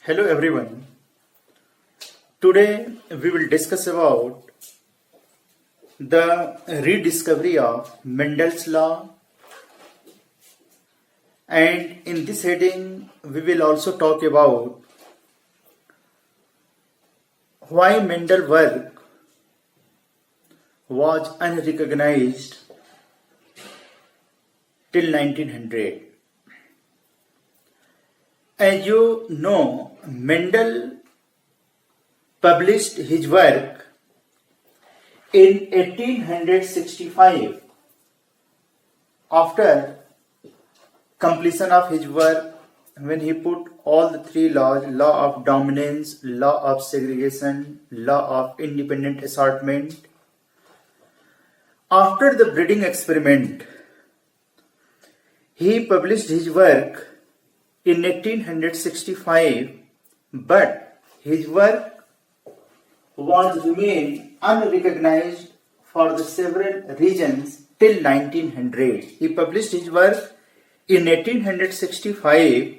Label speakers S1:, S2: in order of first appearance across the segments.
S1: Hello everyone. Today we will discuss about the rediscovery of Mendel's law, and in this heading we will also talk about why Mendel's work was unrecognized till 1900. As you know, Mendel published his work in 1865. After completion of his work, when he put all the three laws, law of dominance, law of segregation, law of independent assortment, after the breeding experiment, he published his work in 1865, but his work was remained unrecognized for the several reasons till 1900. He published his work in 1865,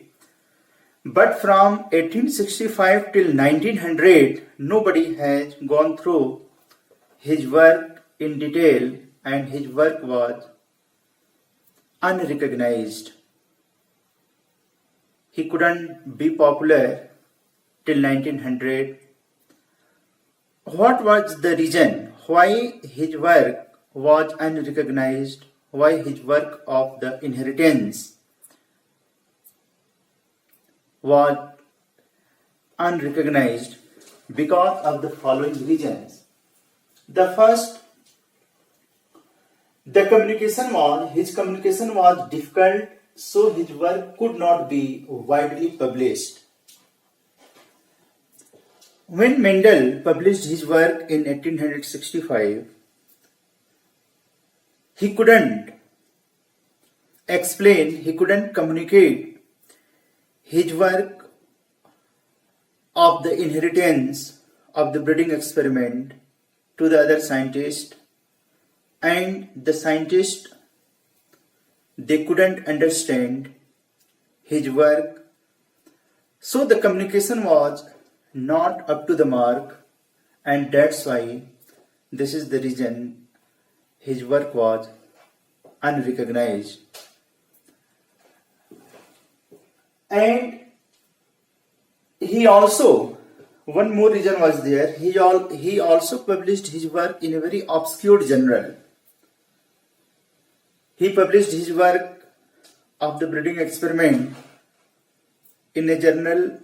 S1: but from 1865 till 1900, nobody has gone through his work in detail, and his work was unrecognized. He couldn't be popular till 1900. What was the reason why his work was unrecognized? Why his work of the inheritance was unrecognized? Because of the following reasons. The first, his communication was difficult, so his work could not be widely published. When Mendel published his work in 1865, he couldn't explain, he couldn't communicate his work of the inheritance of the breeding experiment to the other scientists, and the scientists, they couldn't understand his work, so the communication was not up to the mark, and that's why this is the reason his work was unrecognized. And he also, one more reason was there, he also published his work in a very obscure journal. He published his work of the breeding experiment in a journal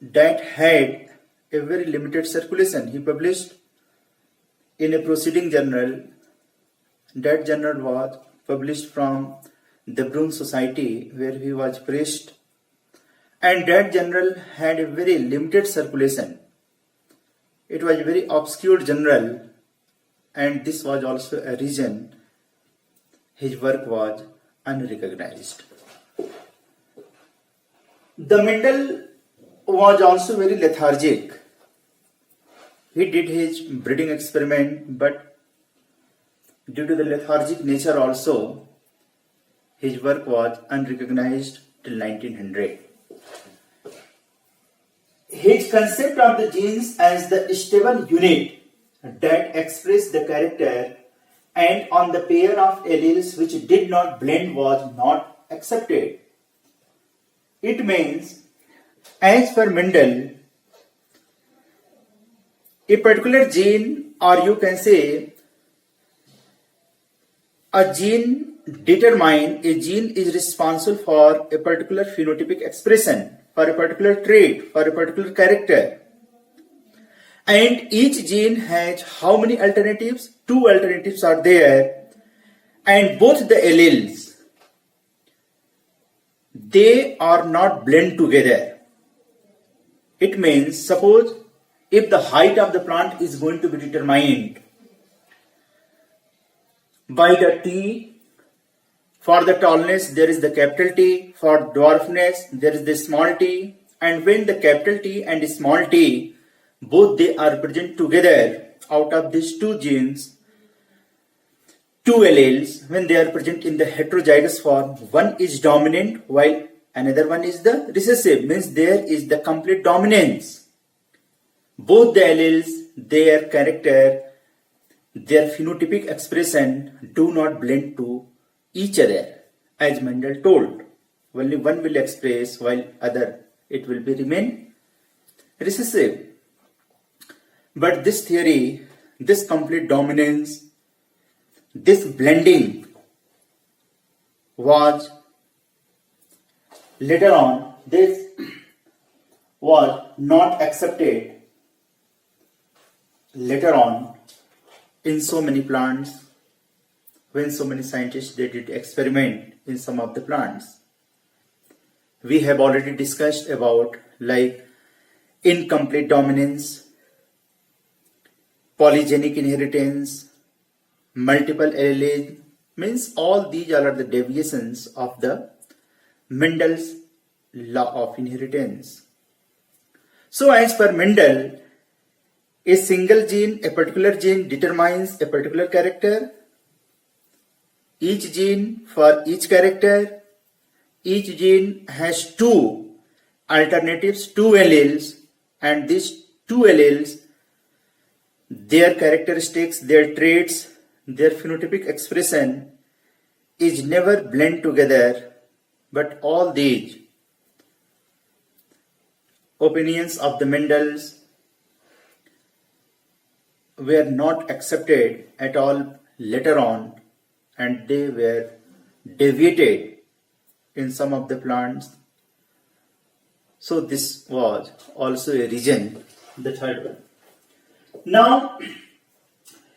S1: that had a very limited circulation. He published in a proceeding journal. That journal was published from the Brunn Society, where he was praised, and that journal had a very limited circulation. It was a very obscure journal, and this was also a reason his work was unrecognized. The Mendel was also very lethargic. He did his breeding experiment, but due to the lethargic nature also, his work was unrecognized till 1900. His concept of the genes as the stable unit that express the character and on the pair of alleles which did not blend was not accepted. It means, as per Mendel, a particular gene, or you can say a gene is responsible for a particular phenotypic expression, for a particular trait, for a particular character. And each gene has how many alternatives? Two alternatives are there, and both the alleles, they are not blend together. It means, suppose if the height of the plant is going to be determined by the T, for the tallness there is the capital T, for dwarfness there is the small t, and when the capital T and small t, both they are present together, out of these two genes, two alleles, when they are present in the heterozygous form, one is dominant while Another one is the recessive, means there is the complete dominance. Both the alleles, their character, their phenotypic expression do not blend to each other, as Mendel told. Only one will express while other it will be remain recessive. But this theory, this complete dominance, this blending was later on, this was not accepted later on in so many plants, when so many scientists they did experiment in some of the plants. We have already discussed about like incomplete dominance, polygenic inheritance, multiple alleles, means all these are the deviations of the Mendel's law of inheritance. So as per Mendel, a single gene, a particular gene determines a particular character. Each gene for each character, each gene has two alternatives, two alleles, and these two alleles, their characteristics, their traits, their phenotypic expression is never blend together, but all these opinions of the Mendel's were not accepted at all later on, and they were deviated in some of the plants. So this was also a reason, the third one. Now,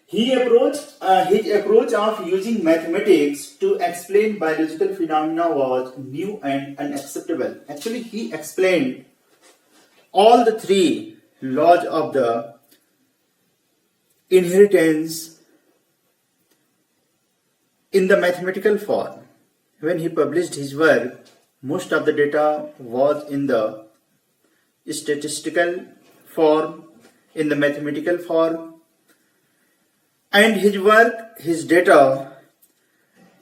S1: his approach of using mathematics to explain biological phenomena was new and unacceptable. Actually, he explained all the three laws of the inheritance in the mathematical form. When he published his work, most of the data was in the statistical form, in the mathematical form, and his work, his data,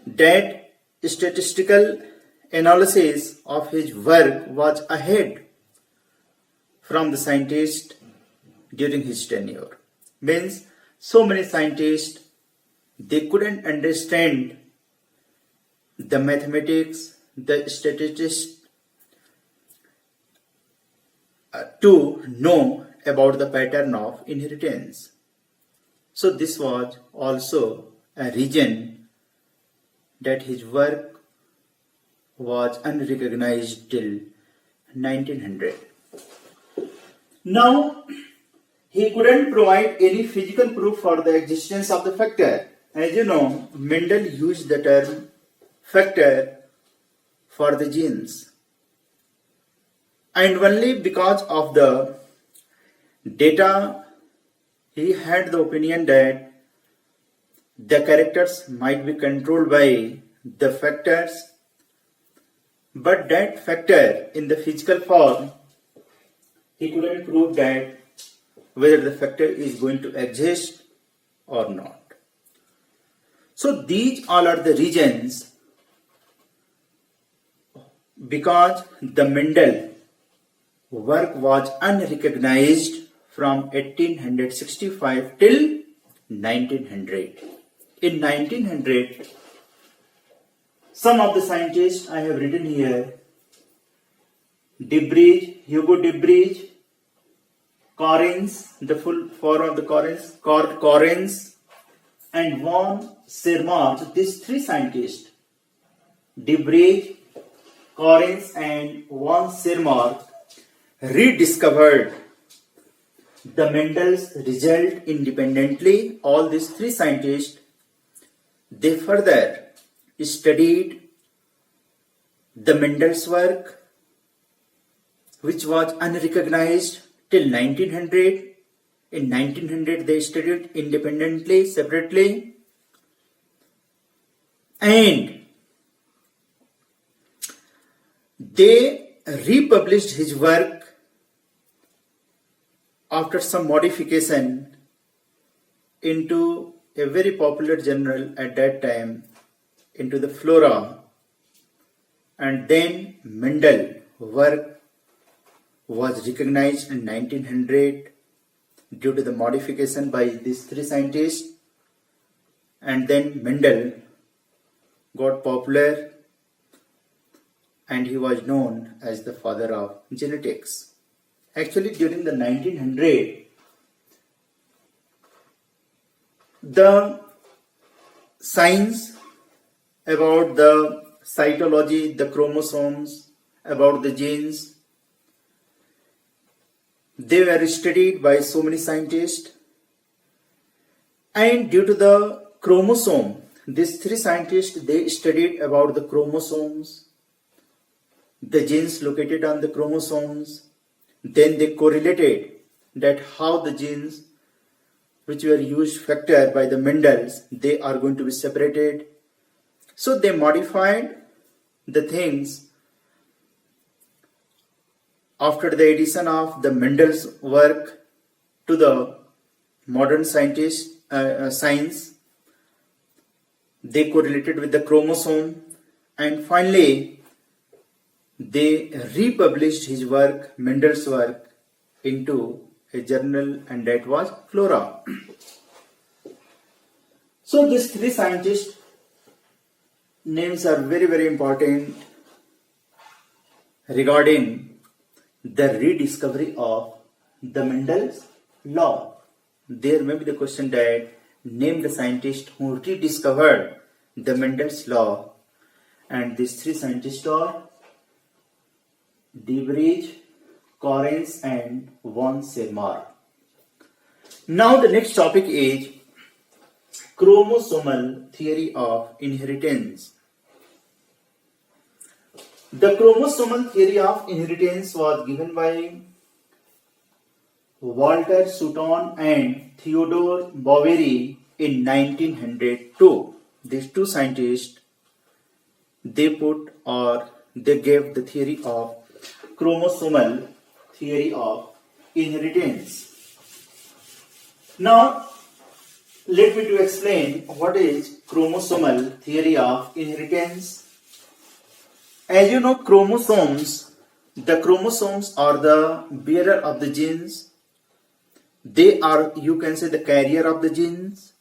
S1: that statistical analysis of his work was ahead from the scientist during his tenure. Means so many scientists, they couldn't understand the mathematics, the statistics to know about the pattern of inheritance. So this was also a reason that his work was unrecognized till 1900. Now, he couldn't provide any physical proof for the existence of the factor. As you know, Mendel used the term factor for the genes. And only because of the data, he had the opinion that the characters might be controlled by the factors, but that factor in the physical form, he couldn't prove that whether the factor is going to exist or not. So these all are the reasons because the Mendel work was unrecognized from 1865 till 1900. In 1900, some of the scientists I have written here, Debridge, Hugo Debridge, Correns, the full form of the Correns, and von Sermark, these three scientists, Debridge, Correns, and von Sermark, rediscovered the Mendel's result independently. All these three scientists, they further studied the Mendel's work, which was unrecognized till 1900. In 1900, they studied independently, separately, and they republished his work after some modification into a very popular journal at that time, into the Flora, and then Mendel work was recognized in 1900 due to the modification by these three scientists, and then Mendel got popular and he was known as the father of genetics. Actually, during the 1900, the science about the cytology, the chromosomes, about the genes, they were studied by so many scientists, and due to the chromosome, these three scientists, they studied about the chromosomes, the genes located on the chromosomes. Then they correlated that how the genes which were used factor by the Mendels, they are going to be separated. So they modified the things after the addition of the Mendel's work to the modern science. They correlated with the chromosome, and finally they republished his work, Mendel's work, into a journal, and that was Flora. So these three scientists' names are very, very important regarding the rediscovery of the Mendel's law. There may be the question that name the scientist who rediscovered the Mendel's law, and these three scientists are Debridge, Correns, and von Seymour. Now the next topic is chromosomal theory of inheritance. The chromosomal theory of inheritance was given by Walter Sutton and Theodore Boveri in 1902. These two scientists, they gave the theory of chromosomal theory of inheritance. Now, let me to explain what is chromosomal theory of inheritance. As you know, the chromosomes are the bearer of the genes. They are, you can say, the carrier of the genes.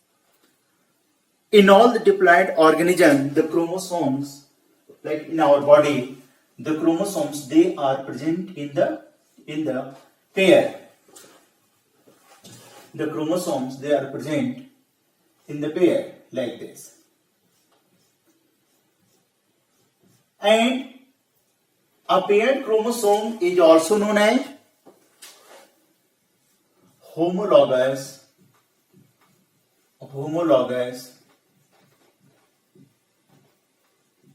S1: In all the diploid organisms, the chromosomes, like in our body, the chromosomes, they are present in the pair. The chromosomes, they are present in the pair like this. And a paired chromosome is also known as homologous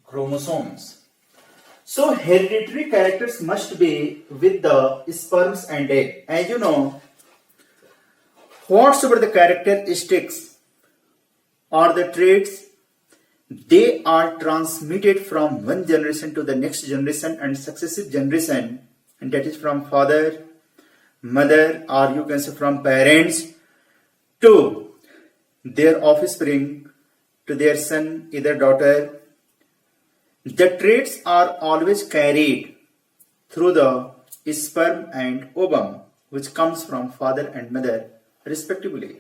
S1: chromosomes. So hereditary characters must be with the sperms and egg. As you know, whatsoever the characteristics or the traits, they are transmitted from one generation to the next generation and successive generation, and that is from father, mother, or you can say from parents to their offspring, to their son, either daughter. The traits are always carried through the sperm and ovum, which comes from father and mother respectively.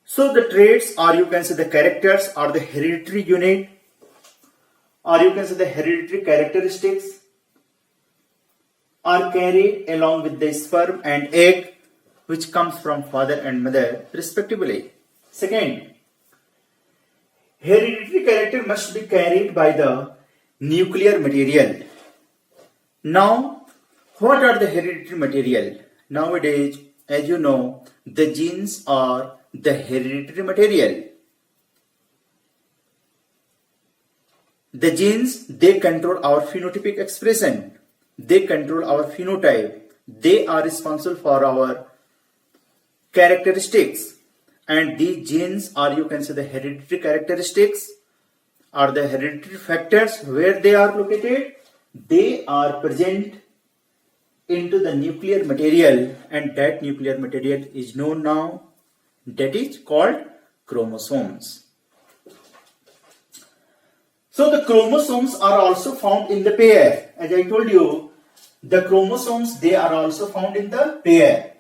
S1: So the traits, or you can say the characters, or the hereditary unit, or you can say the hereditary characteristics, are carried along with the sperm and egg, which comes from father and mother respectively. Second, hereditary character must be carried by the nuclear material. Now, what are the hereditary material? Nowadays, as you know, the genes are the hereditary material. The genes, they control our phenotypic expression. They control our phenotype. They are responsible for our characteristics. And these genes are, you can say, the hereditary characteristics or the hereditary factors. Where they are located? They are present into the nuclear material, and that nuclear material is known now. That is called chromosomes. So the chromosomes are also found in the pair. As I told you, the chromosomes, they are also found in the pair.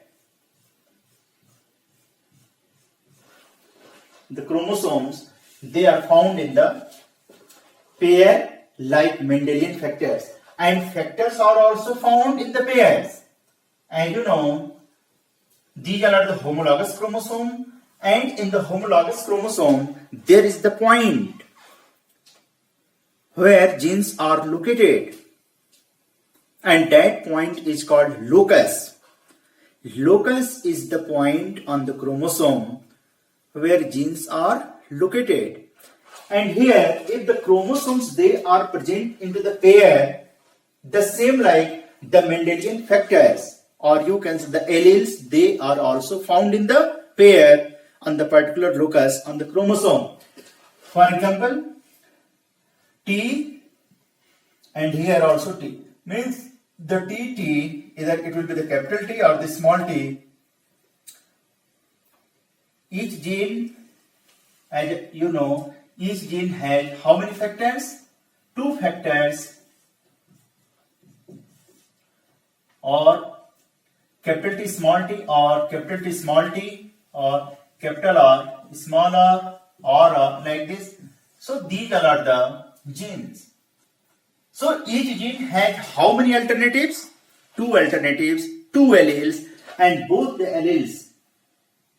S1: The chromosomes, they are found in the pair like Mendelian factors. And factors are also found in the pairs. And you know, these are the homologous chromosome. And in the homologous chromosome, there is the point where genes are located, and that point is called locus. Locus is the point on the chromosome where genes are located. And here, if the chromosomes, they are present into the pair, the same like the Mendelian factors, or you can say the alleles, they are also found in the pair on the particular locus on the chromosome. For example, T, and here also T, means the TT, either it will be the capital T or the small t. Each gene, as you know, each gene has how many factors? 2 factors, or capital T small t or capital T small t or capital R small r or like this. So these are the genes. So each gene has how many alternatives? 2 alternatives, 2 alleles, and both the alleles,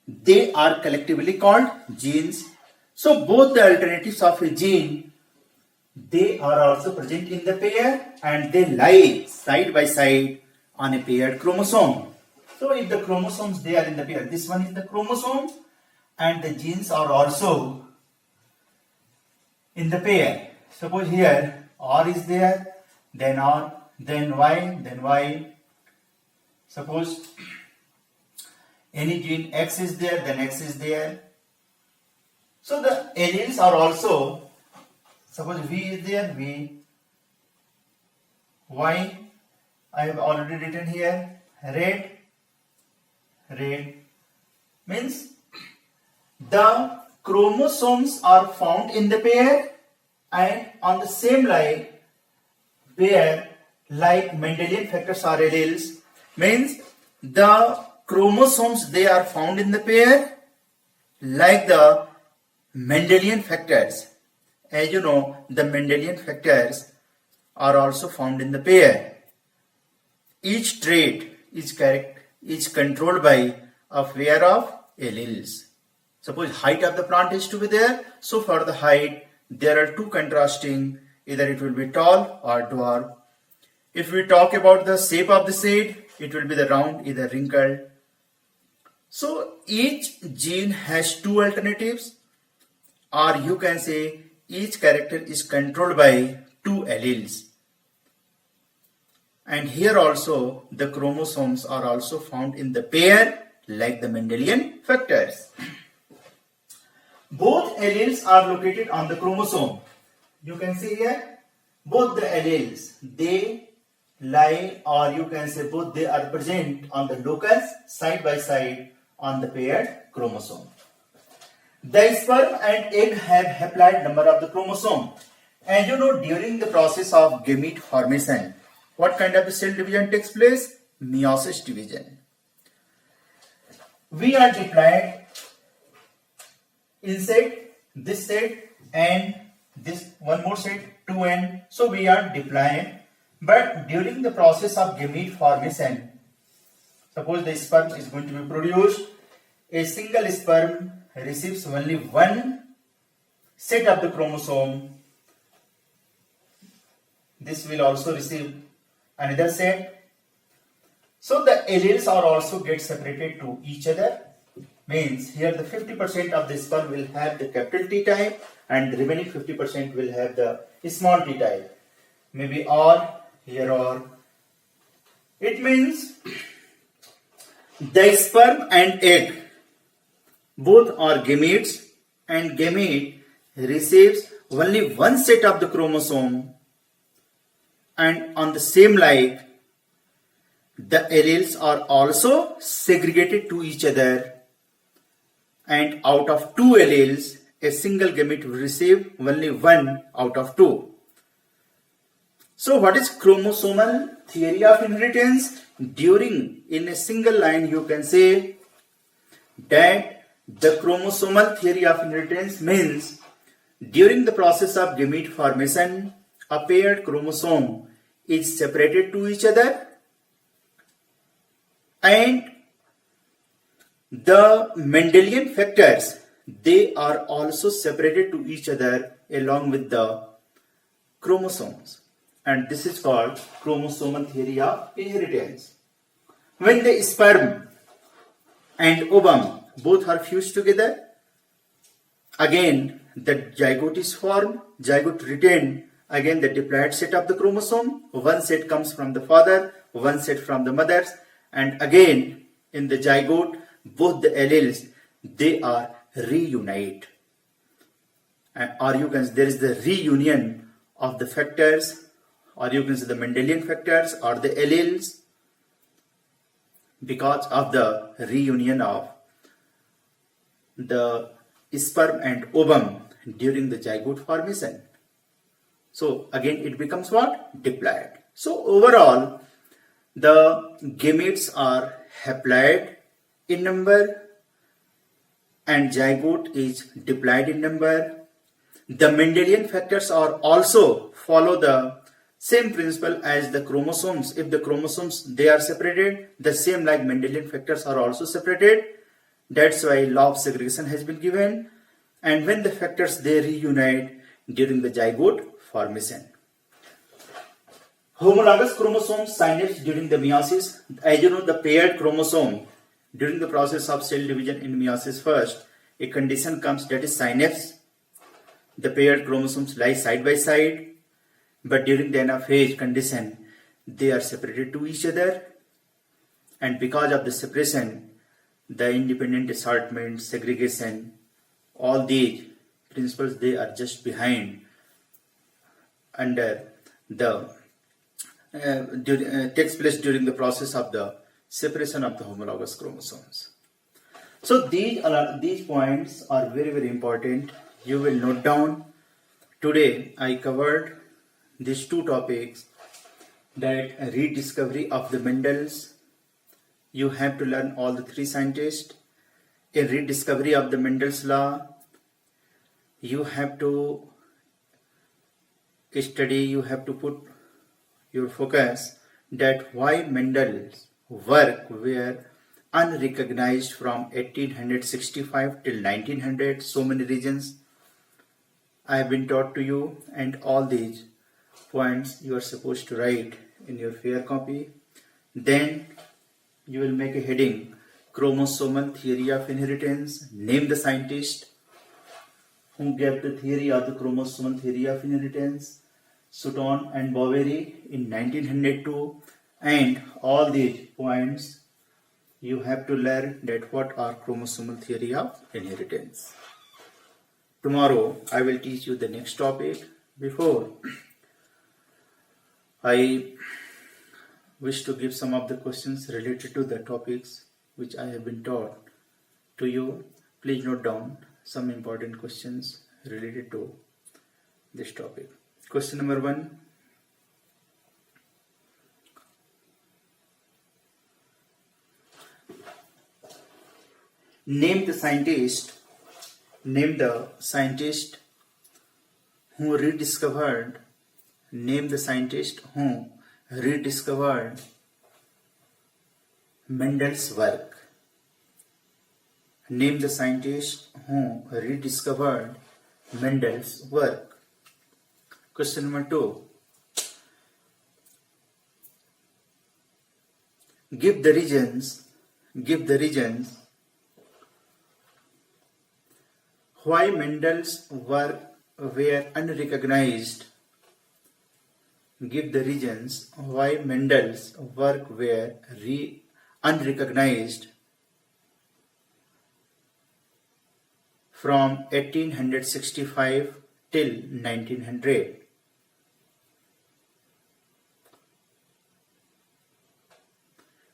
S1: they are collectively called genes. So both the alternatives of a gene, they are also present in the pair, and they lie side by side on a paired chromosome. So if the chromosomes, they are in the pair, this one is the chromosome and the genes are also in the pair. Suppose here R is there, then R, then Y, then Y. Suppose any gene X is there, then X is there. So the alleles are also, suppose V is there, V, Y, I have already written here, red, means the chromosomes are found in the pair and on the same line where like Mendelian factors or alleles, means the chromosomes, they are found in the pair like the Mendelian factors. As you know, the Mendelian factors are also found in the pair. Each trait is controlled by a pair of alleles. Suppose height of the plant is to be there, so for the height there are 2 contrasting, either it will be tall or dwarf. If we talk about the shape of the seed, it will be the round, either wrinkled. So each gene has 2 alternatives, or you can say each character is controlled by 2 alleles. And here also the chromosomes are also found in the pair like the Mendelian factors. Both alleles are located on the chromosome. You can see here, both the alleles, they lie, or you can say both they are present on the locus side by side on the paired chromosome. The sperm and egg have haploid number of the chromosome. And you know, during the process of gamete formation, what kind of cell division takes place? Meiosis division. We are diploid inside this set and this one more set 2n. So we are diploid. But during the process of gamete formation, suppose the sperm is going to be produced, a single sperm receives only one set of the chromosome. This will also receive another set. So the alleles are also get separated to each other. Means here the 50% of the sperm will have the capital T type and the remaining 50% will have the small t type. Maybe R, here or. It means the sperm and egg both are gametes, and gamete receives only one set of the chromosome, and on the same like the alleles are also segregated to each other, and out of 2 alleles a single gamete will receive only one out of two. So what is chromosomal theory of inheritance? In a single line you can say that the chromosomal theory of inheritance means during the process of gamete formation, a paired chromosome is separated to each other and the Mendelian factors, they are also separated to each other along with the chromosomes, and this is called chromosomal theory of inheritance. When the sperm and ovum both are fused together, again the zygote is formed, zygote retained again the diploid set of the chromosome. One set comes from the father, one set from the mothers, and again in the zygote both the alleles, they are reunite, or you can say there is the reunion of the factors, or you can say the Mendelian factors or the alleles, because of the reunion of the sperm and ovum during the zygote formation. So again it becomes what? Diploid. So overall the gametes are haploid in number and zygote is diploid in number. The Mendelian factors are also follow the same principle as the chromosomes. If the chromosomes they are separated, the same like Mendelian factors are also separated. That's why law of segregation has been given. And when the factors they reunite during the zygote formation. Homologous chromosomes synapse during the meiosis. As you know, the paired chromosome during the process of cell division in meiosis first, a condition comes that is synapse. The paired chromosomes lie side by side, but during the anaphase condition, they are separated to each other, and because of the separation, the independent assortment, segregation, all these principles they are just behind under the takes place during the process of the separation of the homologous chromosomes. So these points are very important. You will note down. Today I covered these two topics, that rediscovery of the Mendel's. You have to learn all the three scientists. A rediscovery of the Mendel's law. You have to study, you have to put your focus that why Mendel's work were unrecognized from 1865 till 1900. So many reasons I have been taught to you, and all these points you are supposed to write in your fair copy. Then you will make a heading, chromosomal theory of inheritance. Name the scientist who gave the theory of the chromosomal theory of inheritance, Sutton and Boveri in 1902, and all these points you have to learn that what are chromosomal theory of inheritance. Tomorrow I will teach you the next topic. Before, I wish to give some of the questions related to the topics which I have been taught to you. Please note down some important questions related to this topic. Question number 1. Name the scientist who rediscovered Mendel's work. Name the scientist who rediscovered Mendel's work. Question number 2. Give the reasons why Mendel's work were unrecognized. Give the reasons why Mendel's work were unrecognized from 1865 till 1900.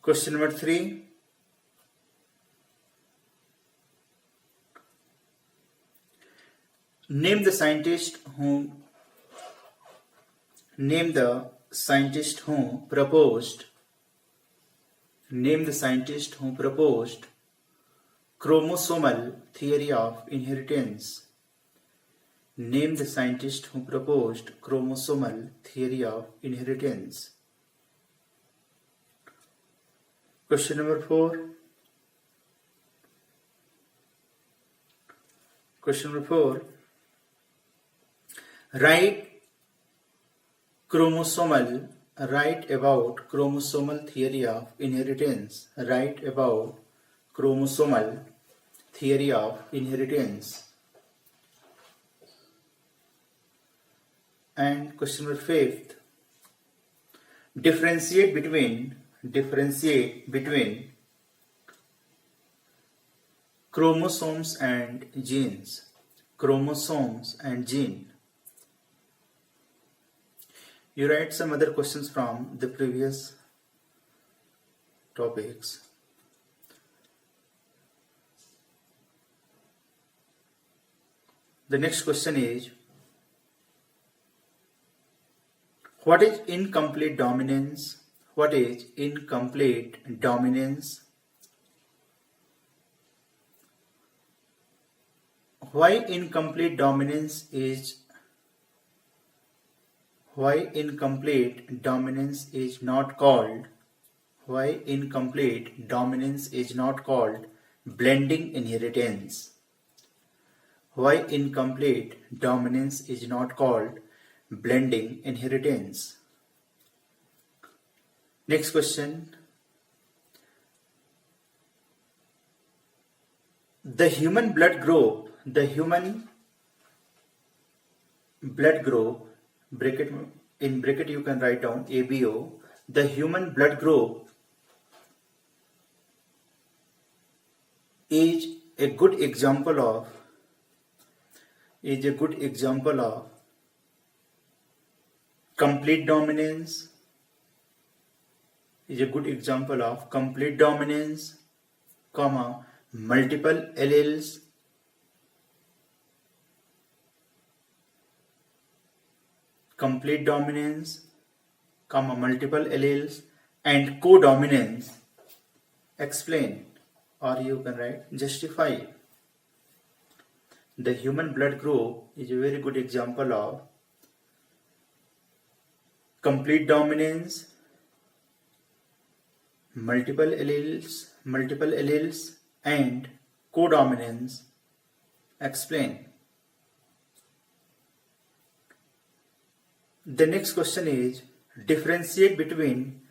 S1: Question number 3. Name the scientist who proposed chromosomal theory of inheritance. Name the scientist who proposed chromosomal theory of inheritance. Question number 4. Question number 4. Write about chromosomal theory of inheritance. Write about chromosomal theory of inheritance. And question number 5. Differentiate between chromosomes and genes. Chromosomes and gene. You write some other questions from the previous topics. The next question is, what is incomplete dominance? What is incomplete dominance? Why incomplete dominance is not called blending inheritance? Why incomplete dominance is not called blending inheritance? Next question. The human blood group, in bracket you can write down ABO. The human blood group is a good example of complete dominance. Is a good example of complete dominance, comma, multiple alleles, complete dominance, comma, multiple alleles, and codominance. Explain, or you can write justify. The human blood group is a very good example of complete dominance, multiple alleles, and codominance. Explain. The next question is, differentiate between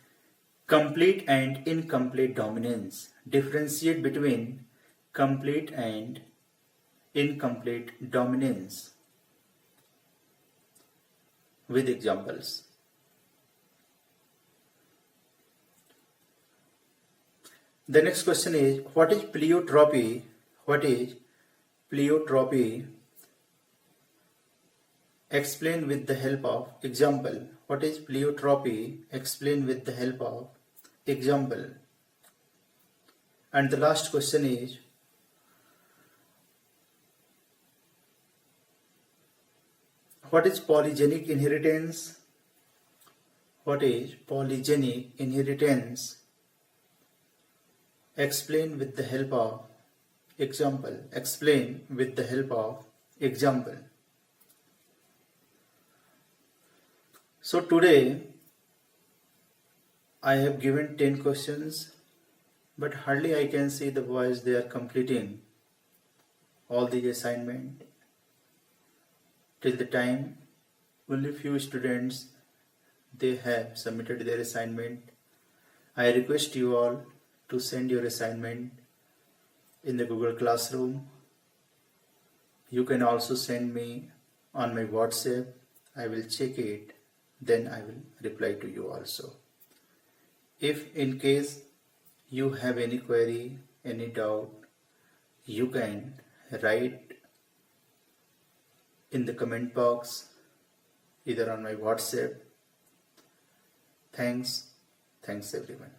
S1: complete and incomplete dominance. Differentiate between complete and incomplete dominance with examples. The next question is, what is pleiotropy? What is pleiotropy? Explain with the help of example. What is pleiotropy? Explain with the help of example. And the last question is, what is polygenic inheritance? What is polygenic inheritance? Explain with the help of example. Explain with the help of example. So today I have given 10 questions, but hardly I can see the boys they are completing all the assignment. Till the time only few students they have submitted their assignment. I request you all to send your assignment in the Google Classroom. You can also send me on my WhatsApp. I will check it, then I will reply to you also. If in case you have any query, any doubt, you can write in the comment box, either on my WhatsApp. Thanks everyone.